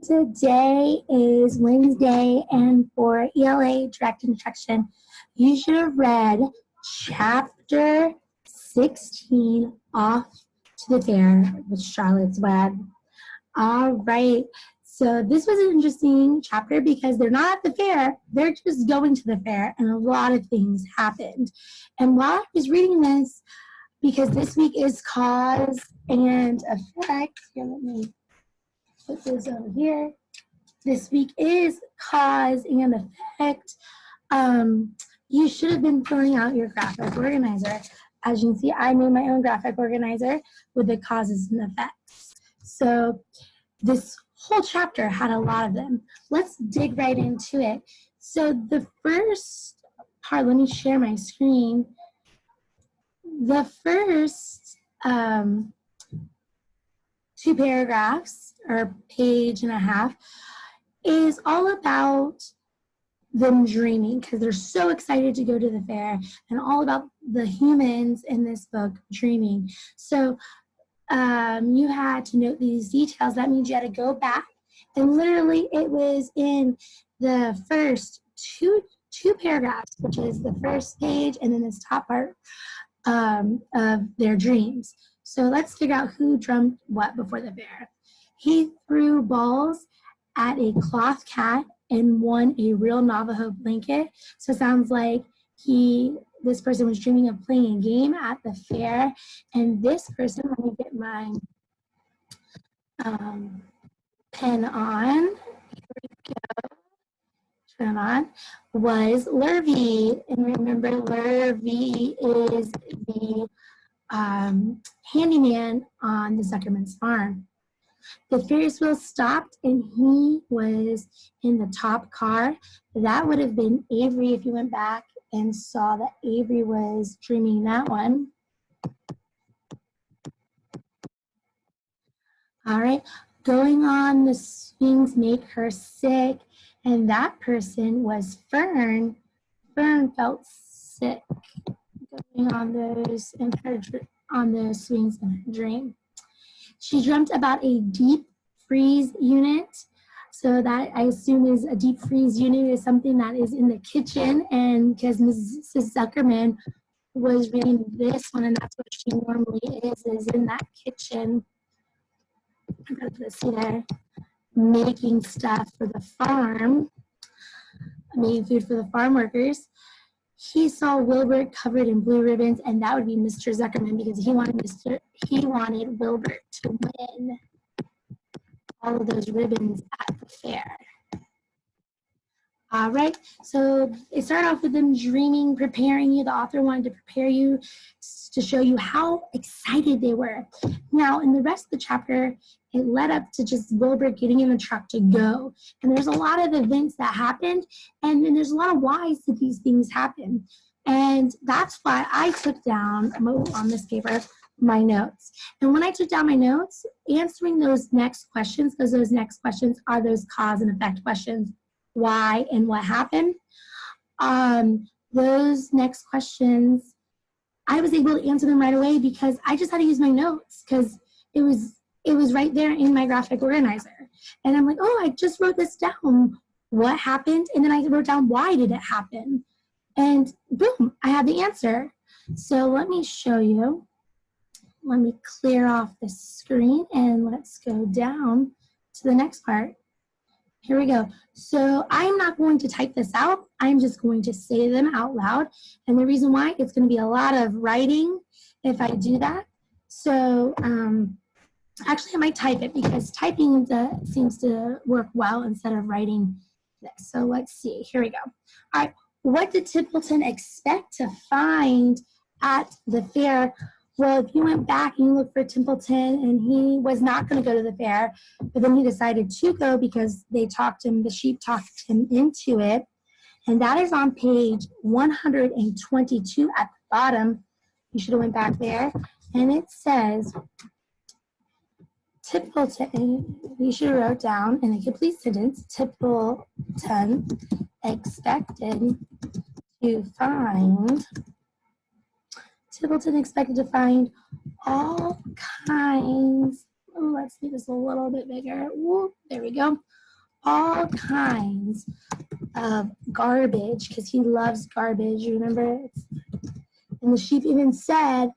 Today is Wednesday, and for ELA direct instruction, you should have read chapter 16, Off to the Fair with Charlotte's Web. All right, so this was an interesting chapter because they're not at the fair, they're just going to the fair, and a lot of things happened. And while I was reading this, because this week is cause and effect, here, let me put this over here. This week is cause and effect. You should have been filling out your graphic organizer. As you can see, I made my own graphic organizer with the causes and effects. So this whole chapter had a lot of them. Let's dig right into it. So the first part, let me share my screen. The first two paragraphs, or page and a half, is all about them dreaming because they're so excited to go to the fair, and all about the humans in this book dreaming. So you had to note these details. That means you had to go back, and literally it was in the first two paragraphs, which is the first page and then this top part of their dreams. So let's figure out who dreamt what before the fair. He threw balls at a cloth cat and won a real Navajo blanket. So it sounds like this person was dreaming of playing a game at the fair. And this person, let me get my pen on. Here we go. Turn on. Was Lurvy. And remember, Lurvy is the handyman on the Zuckerman's farm. The Ferris wheel stopped and he was in the top car. That would have been Avery if you went back and saw that Avery was dreaming that one. All right, going on the swings make her sick, and that person was Fern. Fern felt sick going on those in her on the swings in her dream. She dreamt about a deep freeze unit. So that, I assume, is a deep freeze unit is something that is in the kitchen, and because Mrs. Zuckerman was reading this one, and that's what she normally is in that kitchen. I'm gonna put this there, making stuff for the farm, making food for the farm workers. He saw Wilbert covered in blue ribbons, and that would be Mr. Zuckerman because he wanted Wilbert to win all of those ribbons at the fair. All right, so it started off with them dreaming, preparing you. The author wanted to prepare you to show you how excited they were. Now, in the rest of the chapter, it led up to just Wilbert getting in the truck to go. And there's a lot of events that happened, and then there's a lot of whys that these things happen. And that's why I took down, on this paper, my notes. And when I took down my notes, answering those next questions, because those next questions are those cause and effect questions, why and what happened, those next questions, I was able to answer them right away because I just had to use my notes because it was right there in my graphic organizer. And I'm like, oh, I just wrote this down. What happened? And then I wrote down, why did it happen? And boom, I have the answer. So let me show you. Let me clear off the screen and let's go down to the next part. Here we go. So I'm not going to type this out. I'm just going to say them out loud. And the reason why, it's going to be a lot of writing if I do that. So actually, I might type it because typing seems to work well instead of writing this. So let's see. Here we go. All right. What did Templeton expect to find at the fair? Well, if you went back and you looked for Templeton, and he was not going to go to the fair, but then he decided to go because the sheep talked him into it. And that is on page 122 at the bottom. You should have went back there. And it says, Templeton, you should have wrote down in a complete sentence, Templeton expected to find all kinds let's make this a little bit bigger. Whoop, there we go. All kinds of garbage, because he loves garbage. You remember? And the sheep even said,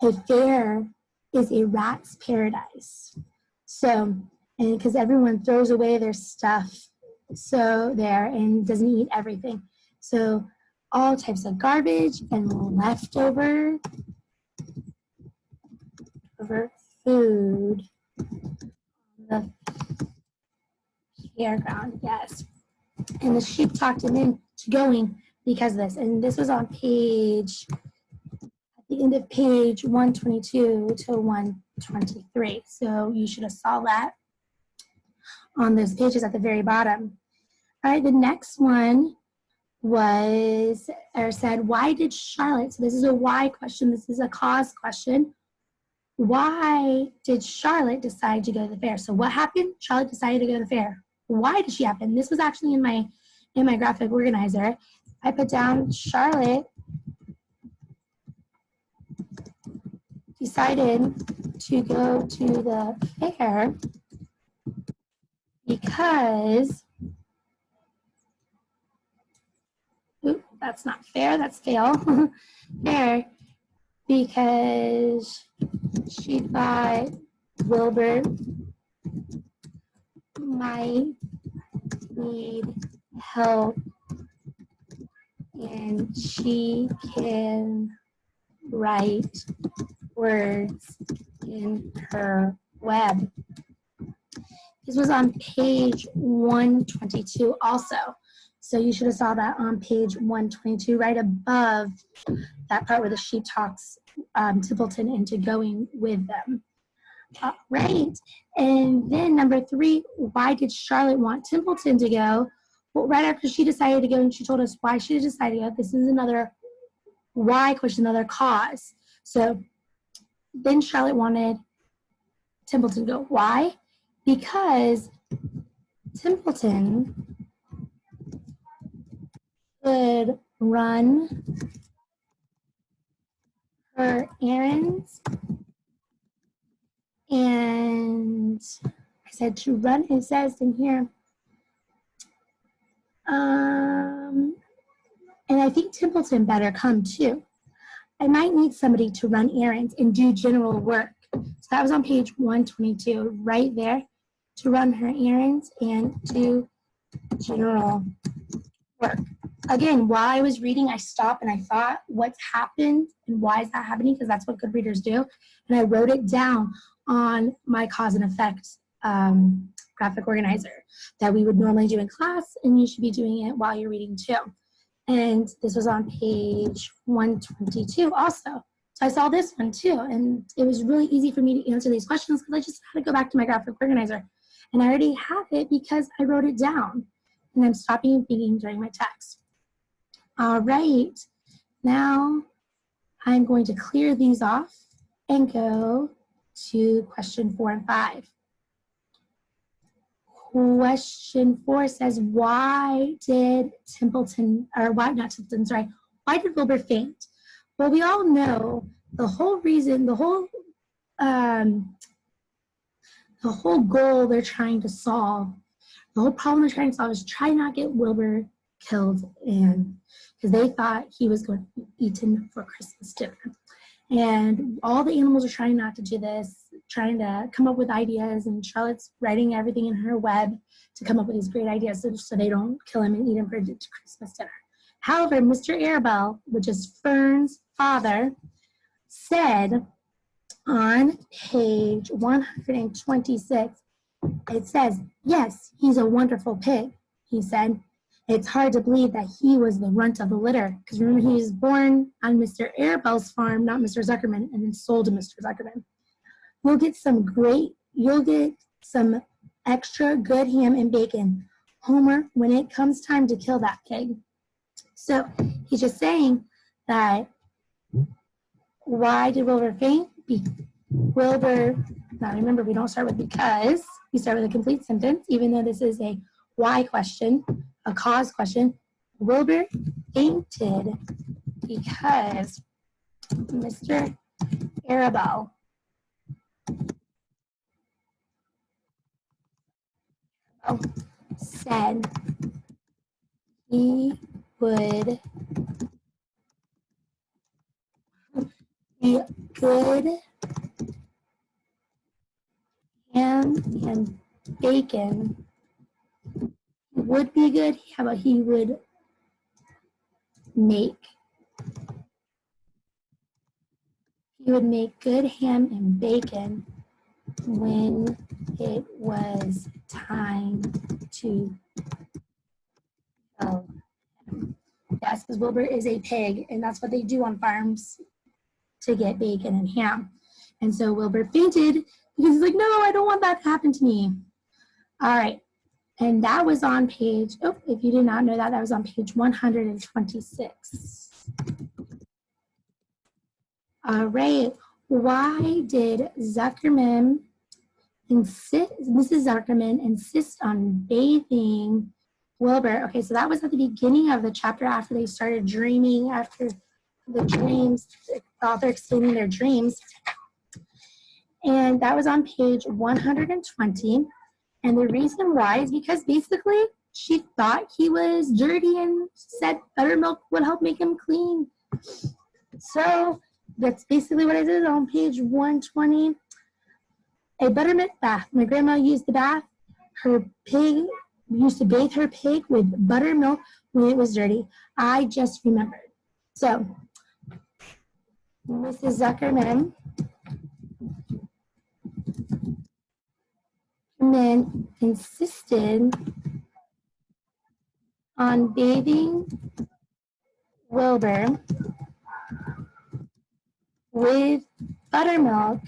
a fair is a rat's paradise. So, and because everyone throws away their stuff so there and doesn't eat everything. So all types of garbage and leftover food on the fairground, yes. And the sheep talked him into going because of this. And this was on page, at the end of page 122 to 123. So you should have saw that on those pages at the very bottom. All right, the next one was, or said, why did Charlotte, so this is a why question, this is a cause question. Why did Charlotte decide to go to the fair? So what happened? Charlotte decided to go to the fair. Why did she happen? This was actually in my graphic organizer. I put down Charlotte decided to go to the fair because, oops, that's not fair, that's fail. Fair, because she thought Wilbur might need help and she can write words in her web. This was on page 122 also. So you should have saw that on page 122, right above that part where the sheep talks Templeton into going with them. Right. And then number 3, why did Charlotte want Templeton to go? Well, right after she decided to go and she told us why she decided to go, this is another why question, another cause. So then Charlotte wanted Templeton to go. Why? Because Templeton could run her errands, and I said to run, it says in here, and I think Templeton better come too. I might need somebody to run errands and do general work. So that was on page 122, right there, to run her errands and do general work. Again, while I was reading, I stopped and I thought, what's happened and why is that happening? Because that's what good readers do. And I wrote it down on my cause and effect graphic organizer that we would normally do in class, and you should be doing it while you're reading too. And this was on page 122 also. So I saw this one too, and it was really easy for me to answer these questions because I just had to go back to my graphic organizer. And I already have it because I wrote it down. And I'm stopping and thinking during my text. All right, now I'm going to clear these off and go to question 4 and 5. Question 4 says, why did Templeton, or why, not Templeton, sorry, why did Wilbur faint? Well, we all know the whole reason, the whole goal they're trying to solve, the whole problem they're trying to solve is try not get Wilbur killed, and because they thought he was going to be eaten for Christmas dinner. And all the animals are trying not to do this, trying to come up with ideas, and Charlotte's writing everything in her web to come up with these great ideas so they don't kill him and eat him for Christmas dinner. However, Mr. Arabelle, which is Fern's father, said on page 126, it says, yes, he's a wonderful pig, he said. It's hard to believe that he was the runt of the litter, because remember, he was born on Mr. Arabelle's farm, not Mr. Zuckerman, and then sold to Mr. Zuckerman. You'll get some extra good ham and bacon, Homer, when it comes time to kill that pig. So he's just saying that, why did Wilbur faint? Wilbur, now remember, we don't start with because, we start with a complete sentence, even though this is a why question, a cause question. Wilbur fainted because Mr. Arabelle said he would be good ham and bacon. He would be good. How about he would make? He would make good ham and bacon when it was time to kill him. Yes, because Wilbur is a pig, and that's what they do on farms to get bacon and ham. And so Wilbur fainted because he's like, no, I don't want that to happen to me. All right. And that was on page, oh, if you did not know that, that was on page 126. All right. Why did Mrs. Zuckerman insist on bathing Wilbur? Okay, so that was at the beginning of the chapter after they started dreaming, after the dreams, the author explaining their dreams. And that was on page 120. And the reason why is because basically she thought he was dirty and said buttermilk would help make him clean. So that's basically what it is on page 120. A buttermilk bath. My grandma used the bath. Her pig used to bathe her pig with buttermilk when it was dirty. I just remembered. So Mrs. Zuckerman insisted on bathing Wilbur with buttermilk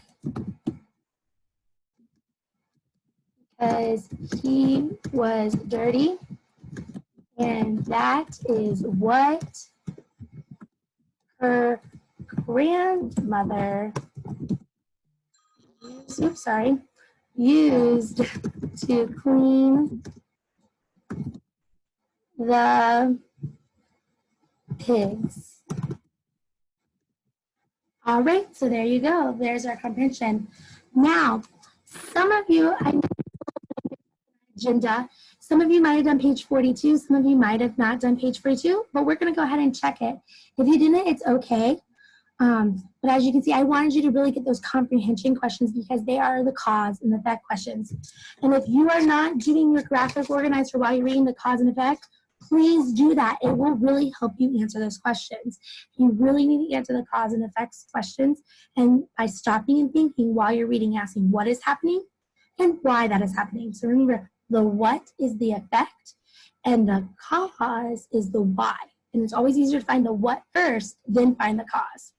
because he was dirty, and that is what her grandmother used to clean the pigs. All right, so there you go. There's our comprehension. Now, some of you, I know agenda, some of you might have done page 42, some of you might have not done page 42, but we're going to go ahead and check it. If you didn't, it's okay. But as you can see, I wanted you to really get those comprehension questions because they are the cause and effect questions. And if you are not doing your graphic organizer while you're reading the cause and effect, please do that. It will really help you answer those questions. You really need to answer the cause and effects questions, and by stopping and thinking while you're reading, asking what is happening and why that is happening. So remember, the what is the effect, and the cause is the why. And it's always easier to find the what first, then find the cause.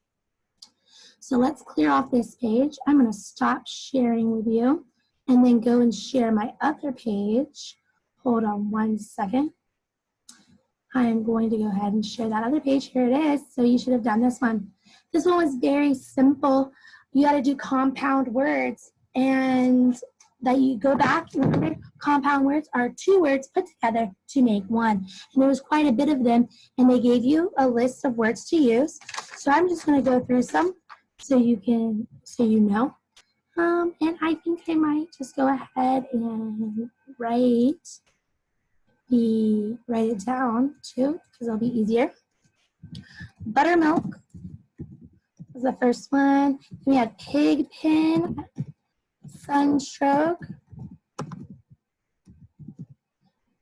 So let's clear off this page. I'm going to stop sharing with you and then go and share my other page. Hold on one second. I'm going to go ahead and share that other page. Here it is. So you should have done this one. This one was very simple. You got to do compound words, and that you go back. Remember, compound words are two words put together to make one. And there was quite a bit of them, and they gave you a list of words to use. So I'm just going to go through some so you know. And I think I might just go ahead and write it down too, because it'll be easier. Buttermilk was the first one. We had pig pen, sunstroke.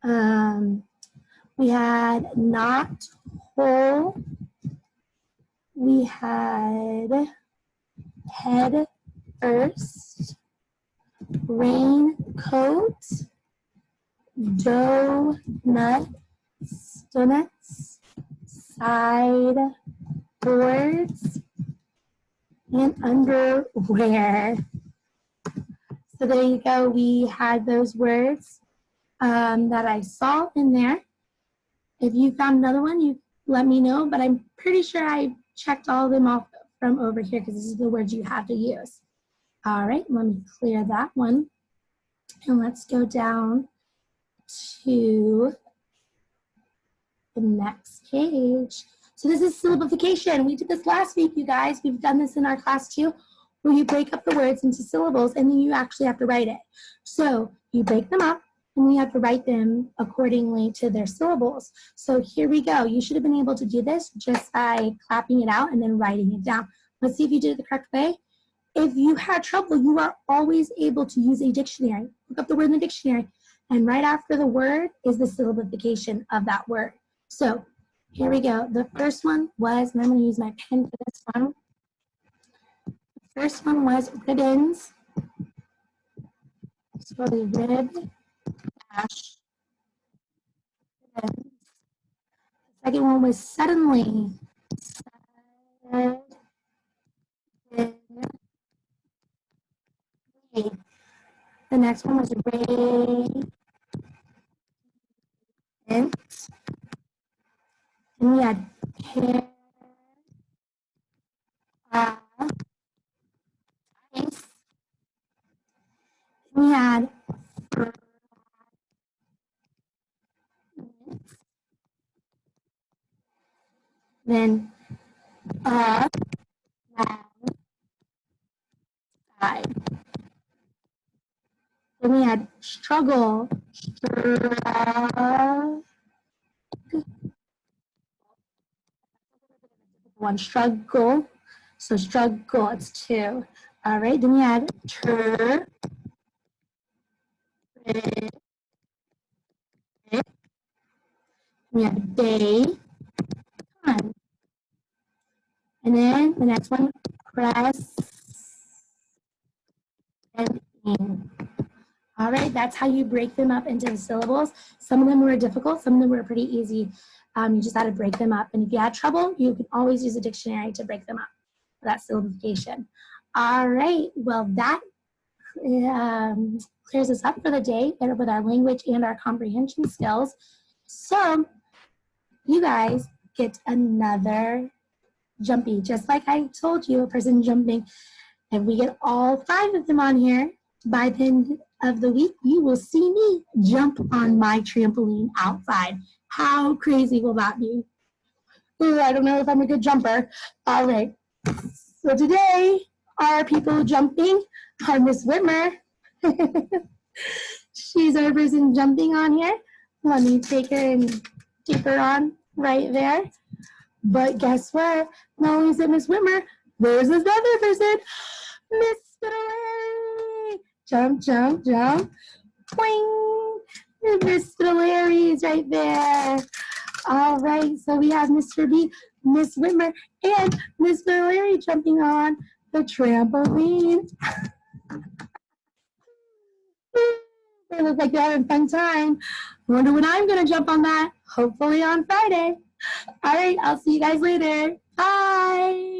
We had knot hole. We had head first, raincoat, donuts, side boards, and underwear. So there you go. We had those words that I saw in there. If you found another one, you let me know, but I'm pretty sure I checked all of them off from over here because this is the words you have to use. All right, let me clear that one. And let's go down to the next page. So this is syllabification. We did this last week, you guys. We've done this in our class too, where you break up the words into syllables and then you actually have to write it. So you break them up and we have to write them accordingly to their syllables. So here we go. You should have been able to do this just by clapping it out and then writing it down. Let's see if you did it the correct way. If you had trouble, you are always able to use a dictionary. Look up the word in the dictionary, and right after the word is the syllabification of that word. So here we go. The first one was, and I'm going to use my pen for this one. The first one was ribbons. So rib dash ribbons. The second one was suddenly. The next one was radiant. And we had paradise. We had then side. Then we had struggle. One struggle. So struggle, it's two. All right, then we had we had day. And then the next one, press and in. All right, that's how you break them up into the syllables. Some of them were difficult, some of them were pretty easy. You just had to break them up. And if you had trouble, you can always use a dictionary to break them up for that syllabification. All right, well, that clears us up for the day with our language and our comprehension skills. So you guys get another jumpy, just like I told you, a person jumping. If we get all 5 of them on here, by the end of the week, you will see me jump on my trampoline outside. How crazy will that be? Ooh, I don't know if I'm a good jumper. All right. So today, our people jumping are Miss Whitmer. She's our person jumping on here. Let me take her and keep her on right there. But guess what? Not only is it Miss Whitmer, there's this other person, Miss Larry. Jump, jump, jump. Boing. Miss Larry is right there. All right, so we have Mr. B, Miss Whitmer, and Mr. Larry jumping on the trampoline. They look like they're having a fun time. I wonder when I'm going to jump on that. Hopefully on Friday. All right, I'll see you guys later. Bye.